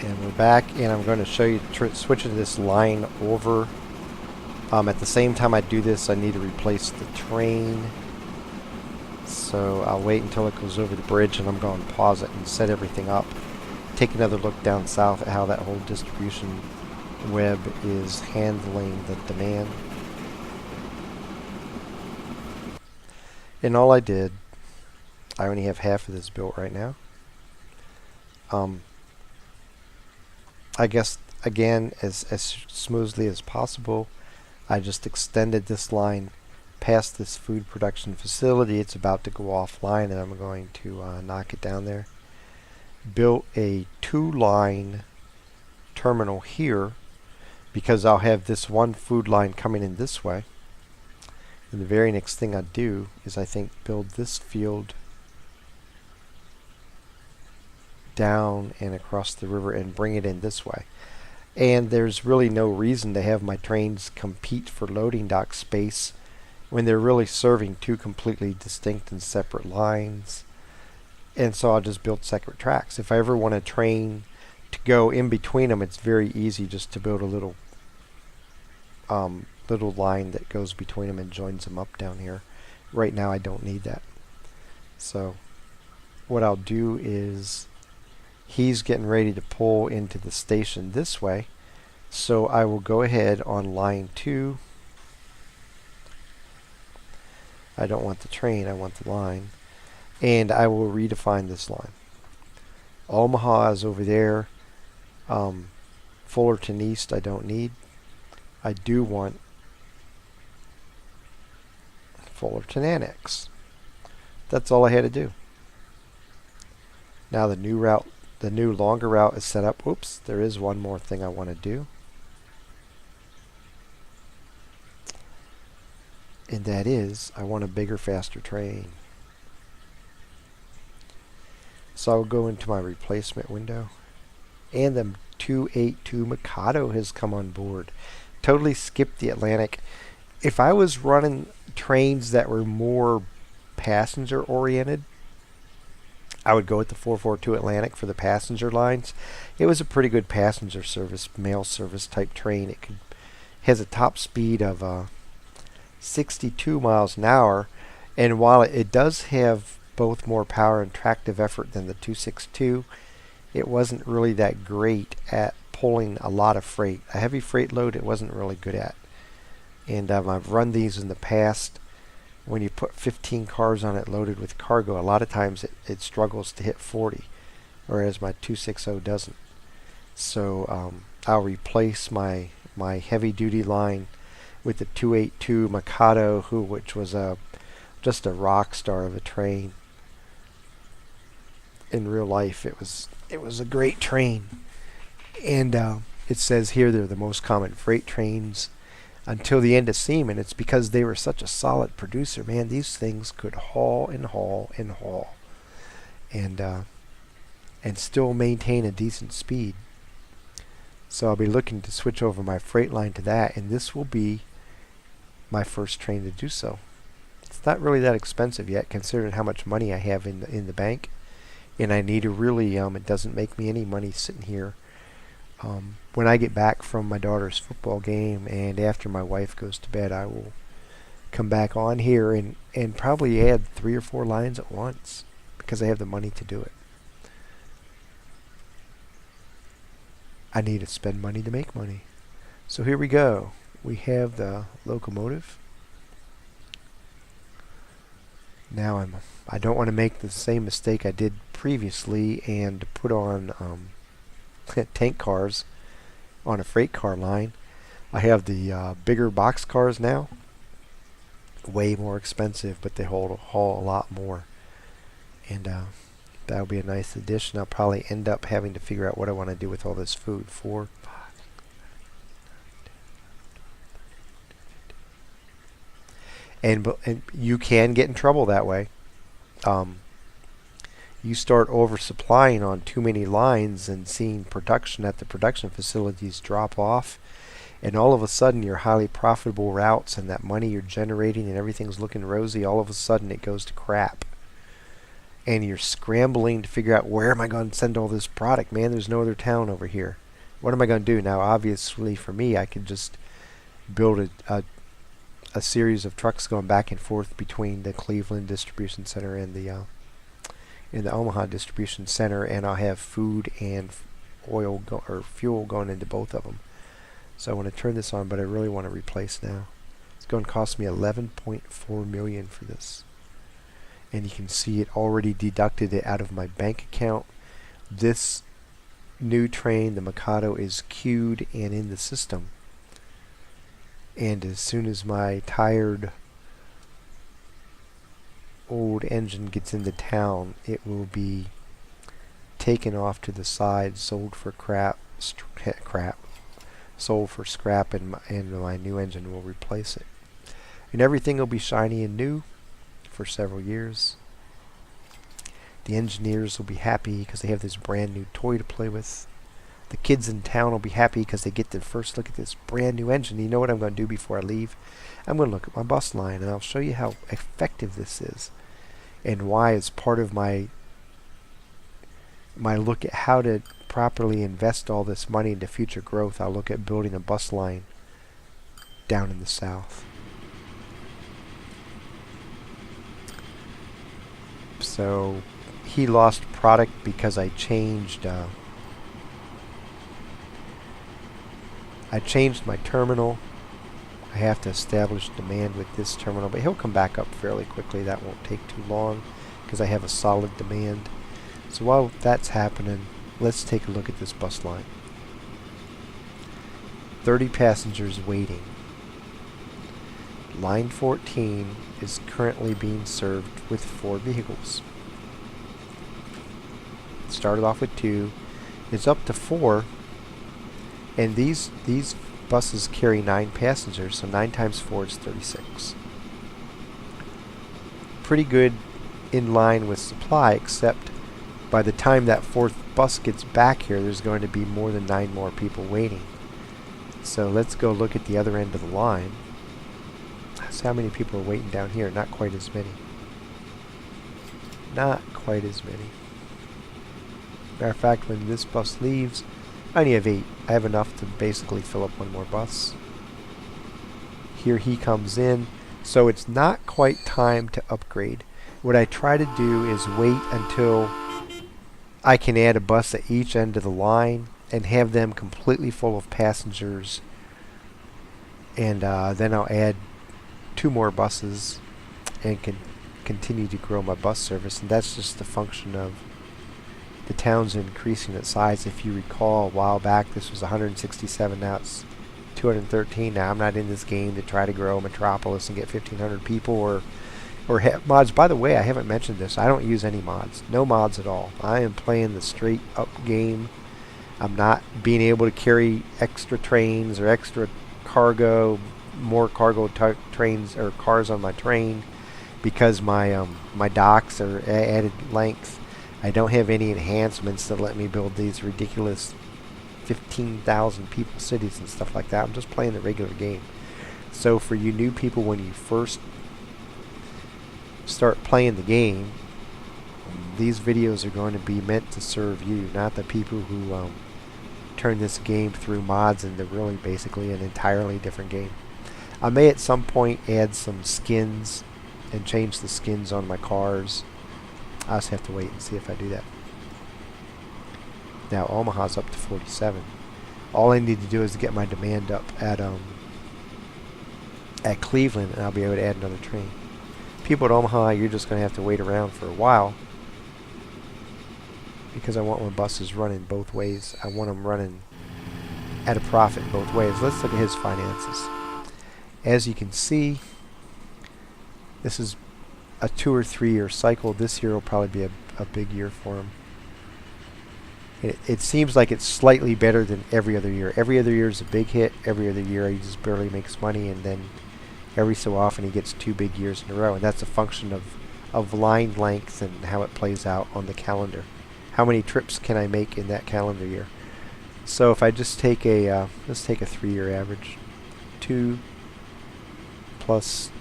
And we're back, and I'm going to show you switching this line over. At the same time I do this, I need to replace the train. So I'll wait until it goes over the bridge, and I'm going to pause it and set everything up. Take another look down south at how that whole distribution web is handling the demand. And all I did, I only have half of this built right now. I guess, again, as smoothly as possible, I just extended this line past this food production facility. It's about to go offline, and I'm going to knock it down there. Built a 2-line terminal here because I'll have this one food line coming in this way. And the very next thing I do is, I think, build this field down and across the river and bring it in this way. And there's really no reason to have my trains compete for loading dock space when they're really serving two completely distinct and separate lines. And so I'll just build separate tracks. If I ever want a train to go in between them, it's very easy just to build a little line that goes between them and joins them up down here. Right now I don't need that. So what I'll do is, he's getting ready to pull into the station this way, so I will go ahead on line 2. I don't want the train, I want the line. And I will redefine this line. Omaha is over there. Fullerton East I don't need. I do want Fullerton Annex. That's all I had to do. Now the new route, the new longer route is set up. Oops, there is one more thing I want to do. And that is, I want a bigger, faster train. So I'll go into my replacement window. And the 282 Mikado has come on board. Totally skipped the Atlantic. If I was running trains that were more passenger oriented, I would go with the 442 Atlantic for the passenger lines. It was a pretty good passenger service, mail service type train. It has a top speed of 62 miles an hour, and while it does have both more power and tractive effort than the 262, it wasn't really that great at pulling a lot of freight. A heavy freight load it wasn't really good at. And I've run these in the past. When you put 15 cars on it loaded with cargo, a lot of times it struggles to hit 40, whereas my 260 doesn't. So I'll replace my heavy duty line with the 282 Mikado, which was just a rock star of a train. In real life, it was a great train. And it says here they're the most common freight trains until the end of seam, and it's because they were such a solid producer. Man, these things could haul and haul and haul, and still maintain a decent speed. So I'll be looking to switch over my freight line to that, and this will be my first train to do so. It's not really that expensive yet, considering how much money I have in the bank, and I need to really it doesn't make me any money sitting here. When I get back from my daughter's football game and after my wife goes to bed, I will come back on here and probably add 3 or 4 lines at once because I have the money to do it. I need to spend money to make money. So here we go. We have the locomotive. Now I don't want to make the same mistake I did previously and put on tank cars on a freight car line. I have the bigger box cars now. Way more expensive, but they haul a lot more. And that'll be a nice addition. I'll probably end up having to figure out what I want to do with all this food. 4, 5. And you can get in trouble that way. You start oversupplying on too many lines and seeing production at the production facilities drop off, and all of a sudden your highly profitable routes and that money you're generating and everything's looking rosy, all of a sudden it goes to crap. and you're scrambling to figure out where am I going to send all this product. Man, there's no other town over here. What am I going to do? Now, obviously, for me, I could just build a series of trucks going back and forth between the Cleveland distribution center and the Omaha distribution center, and I'll have food and oil or fuel going into both of them. So I want to turn this on, but I really want to replace now. It's going to cost me $11.4 million for this, and you can see it already deducted it out of my bank account. This new train, the Mikado, is queued and in the system, and as soon as my tired old engine gets into town, it will be taken off to the side, sold for sold for scrap, and my new engine will replace it. And everything will be shiny and new for several years. The engineers will be happy because they have this brand new toy to play with. The kids in town will be happy because they get to first look at this brand new engine. You know what I'm going to do before I leave? I'm going to look at my bus line, and I'll show you how effective this is and why, as part of my look at how to properly invest all this money into future growth, I'll look at building a bus line down in the south. So he lost product because I changed my terminal. I have to establish demand with this terminal, but he'll come back up fairly quickly. That won't take too long because I have a solid demand. So while that's happening, let's take a look at this bus line. 30 passengers waiting. Line 14 is currently being served with 4 vehicles. It started off with 2. It's up to 4. And these buses carry 9 passengers, so 9 times 4 is 36. Pretty good in line with supply, except by the time that 4th bus gets back here, there's going to be more than 9 more people waiting. So let's go look at the other end of the line. That's how many people are waiting down here. Not quite as many. Not quite as many. Matter of fact, when this bus leaves, I only have 8. I have enough to basically fill up one more bus. Here he comes in. So it's not quite time to upgrade. What I try to do is wait until I can add a bus at each end of the line and have them completely full of passengers. And then I'll add 2 more buses and can continue to grow my bus service. And that's just a function of the town's increasing its size. If you recall, a while back this was 167, now it's 213. Now I'm not in this game to try to grow a metropolis and get 1,500 people or have mods. By the way, I haven't mentioned this. I don't use any mods. No mods at all. I am playing the straight up game. I'm not being able to carry extra trains or extra cargo, more cargo trains or cars on my train because my my docks are added length. I don't have any enhancements that let me build these ridiculous 15,000 people cities and stuff like that. I'm just playing the regular game. So for you new people, when you first start playing the game, these videos are going to be meant to serve you, not the people who turn this game through mods into really basically an entirely different game. I may at some point add some skins and change the skins on my cars. I just have to wait and see if I do that. Now Omaha's up to 47. All I need to do is get my demand up at Cleveland, and I'll be able to add another train. People at Omaha, you're just going to have to wait around for a while because I want my buses running both ways. I want them running at a profit both ways. Let's look at his finances. As you can see, this is a 2 or 3 year cycle. This year will probably be a big year for him. It seems like it's slightly better than every other year. Every other year is a big hit. Every other year he just barely makes money, and then every so often he gets 2 big years in a row, and that's a function of line length and how it plays out on the calendar. How many trips can I make in that calendar year? So if I just take let's take a 3-year average. 2 plus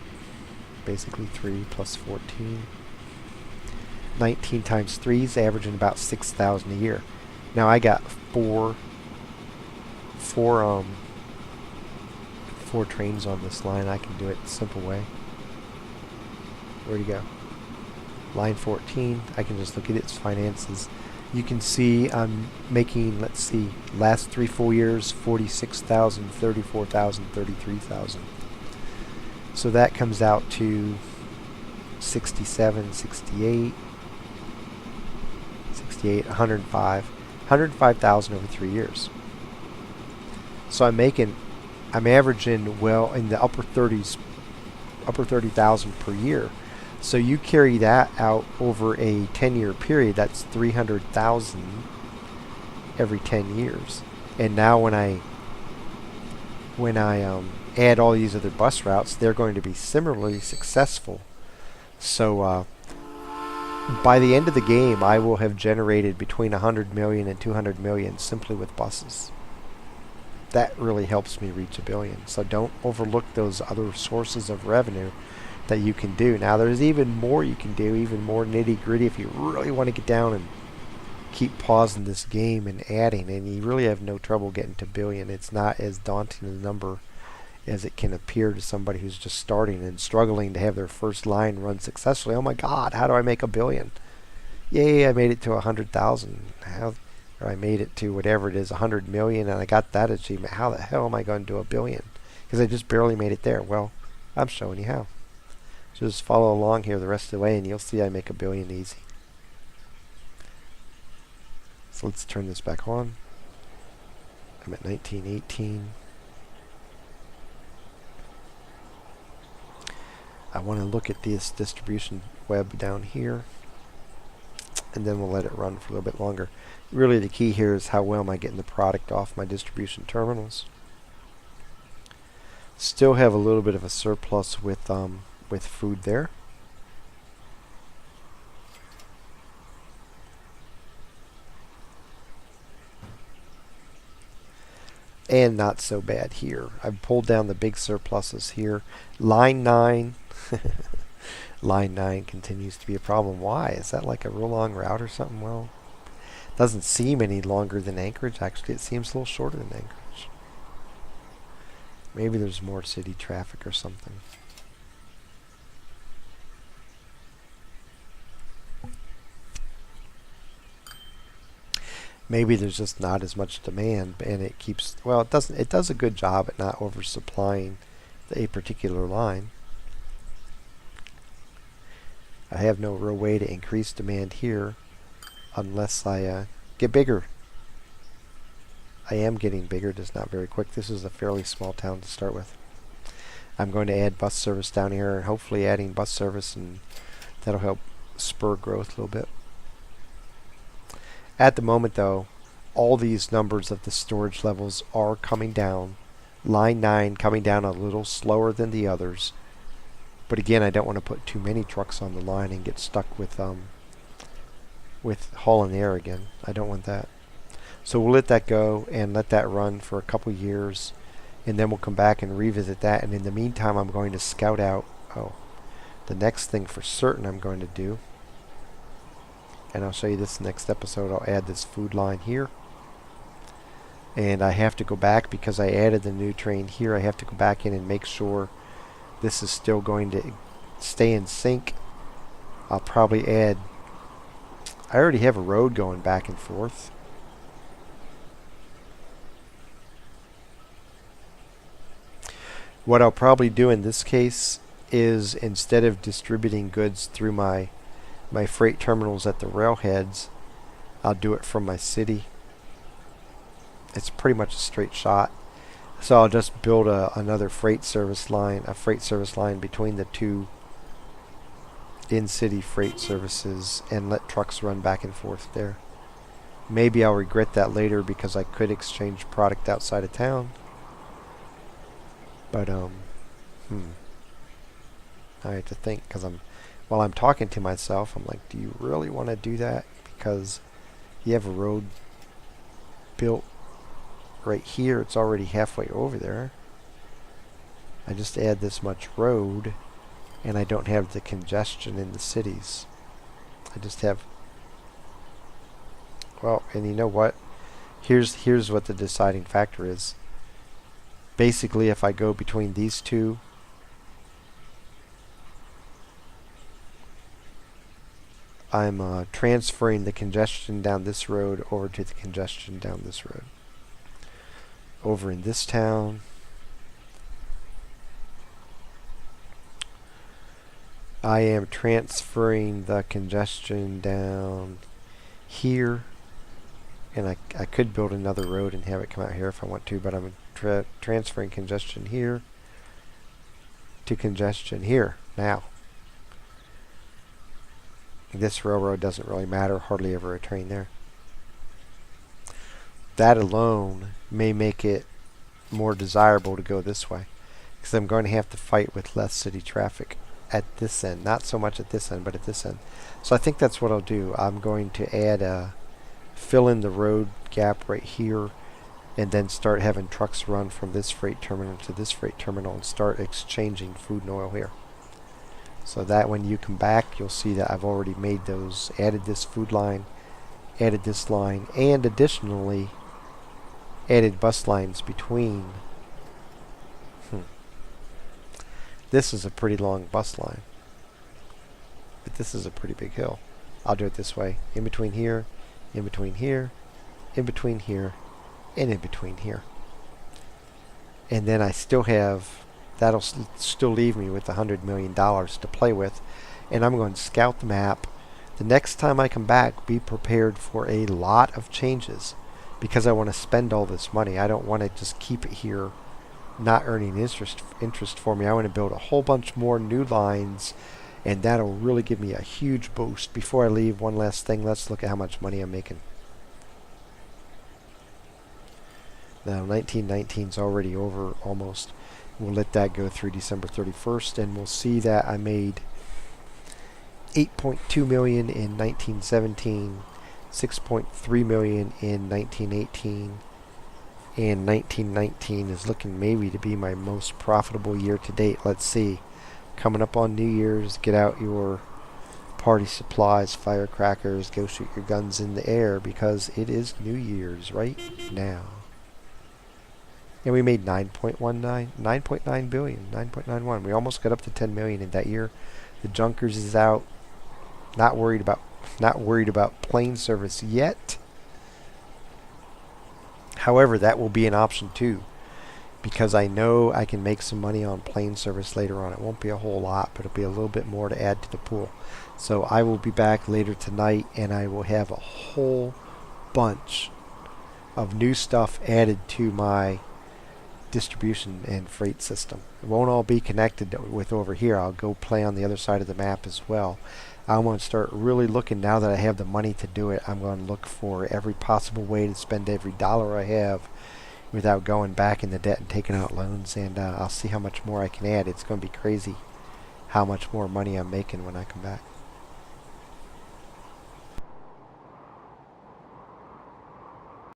basically 3 plus 14. 19 times 3 is averaging about 6,000 a year. Now I got four trains on this line. I can do it the simple way. Where'd he go? Line 14. I can just look at its finances. You can see I'm making, let's see, last 3 full years, 46,000, 34,000, 33,000. So that comes out to 67, 68, 68, 105, 105,000 over 3 years. So I'm averaging well in the upper 30s, upper 30,000 per year. So you carry that out over a 10-year period, that's 300,000 every 10 years. And now when I add all these other bus routes, they're going to be similarly successful. So by the end of the game, I will have generated between 100 million and 200 million simply with buses. That really helps me reach $1 billion. So don't overlook those other sources of revenue that you can do. Now there's even more you can do, even more nitty gritty if you really want to get down and keep pausing this game and adding, and you really have no trouble getting to $1 billion. It's not as daunting a number as it can appear to somebody who's just starting and struggling to have their first line run successfully. Oh my God, how do I make $1 billion? Yay, I made it to 100,000. Or I made it to whatever it is, 100 million, and I got that achievement. How the hell am I going to do $1 billion? Because I just barely made it there. Well, I'm showing you how. So just follow along here the rest of the way, and you'll see I make $1 billion easy. So let's turn this back on. I'm at 1918. I want to look at this distribution web down here, and then we'll let it run for a little bit longer. Really the key here is how well am I getting the product off my distribution terminals. Still have a little bit of a surplus with food there. And not so bad here. I've pulled down the big surpluses here. Line 9. Line 9 continues to be a problem. Why? Is that like a real long route or something? Well, it doesn't seem any longer than Anchorage. Actually, it seems a little shorter than Anchorage. Maybe there's more city traffic or something. Maybe there's just not as much demand, and it keeps, well, it does a good job at not oversupplying a particular line. I have no real way to increase demand here unless I get bigger. I am getting bigger, just not very quick. This is a fairly small town to start with. I'm going to add bus service down here, and hopefully adding bus service, and that'll help spur growth a little bit. At the moment, though, all these numbers of the storage levels are coming down. Line 9 coming down a little slower than the others. But again, I don't want to put too many trucks on the line and get stuck with hauling air again. I don't want that. So we'll let that go and let that run for a couple years, and then we'll come back and revisit that. And in the meantime, I'm going to scout out the next thing for certain I'm going to do. And I'll show you this next episode. I'll add this food line here. And I have to go back because I added the new train here. I have to go back in and make sure this is still going to stay in sync. I'll probably add, I already have a road going back and forth. What I'll probably do in this case is, instead of distributing goods through my freight terminals at the railheads, I'll do it from my city. It's pretty much a straight shot. So I'll just build another freight service line, between the two in-city freight services, and let trucks run back and forth there. Maybe I'll regret that later because I could exchange product outside of town. But I have to think, because while I'm talking to myself, I'm like, do you really want to do that? Because you have a road built right here. It's already halfway over there. I just add this much road, and I don't have the congestion in the cities. I just have, well, and you know what? Here's what the deciding factor is. Basically, if I go between these two, I'm transferring the congestion down this road over to the congestion down this road. Over in this town, I am transferring the congestion down here, and I could build another road and have it come out here if I want to, but I'm transferring congestion here to congestion here now. This railroad doesn't really matter, hardly ever a train there. That alone may make it more desirable to go this way, because I'm going to have to fight with less city traffic at this end. Not so much at this end, but at this end. So I think that's what I'll do. I'm going to add fill in the road gap right here, and then start having trucks run from this freight terminal to this freight terminal and start exchanging food and oil here. So that when you come back, you'll see that I've already made those, added this food line, added this line, and additionally added bus lines between. This is a pretty long bus line, but this is a pretty big hill. I'll do it this way. In between here, in between here, in between here, and in between here. And then I still have, that'll still leave me with $100 million to play with. And I'm going to scout the map. The next time I come back, be prepared for a lot of changes, because I want to spend all this money. I don't want to just keep it here not earning interest for me. I want to build a whole bunch more new lines, and that'll really give me a huge boost. Before I leave, one last thing, let's look at how much money I'm making. Now 1919 is already over almost. We'll let that go through December 31st, and we'll see that I made $8.2 million in 1917, $6.3 million in 1918, and 1919 is looking maybe to be my most profitable year to date. Let's see. Coming up on New Year's, get out your party supplies, firecrackers, go shoot your guns in the air, because it is New Year's right now. And we made 9.9 billion, 9.91. We almost got up to 10 million in that year. The Junkers is out. Not worried about plane service yet. However, that will be an option too, because I know I can make some money on plane service later on. It won't be a whole lot, but it'll be a little bit more to add to the pool. So I will be back later tonight, and I will have a whole bunch of new stuff added to my distribution and freight system. It won't all be connected with over here. I'll go play on the other side of the map as well. I want to start really looking, now that I have the money to do it, I'm going to look for every possible way to spend every dollar I have without going back into debt and taking out loans, and I'll see how much more I can add. It's going to be crazy how much more money I'm making when I come back.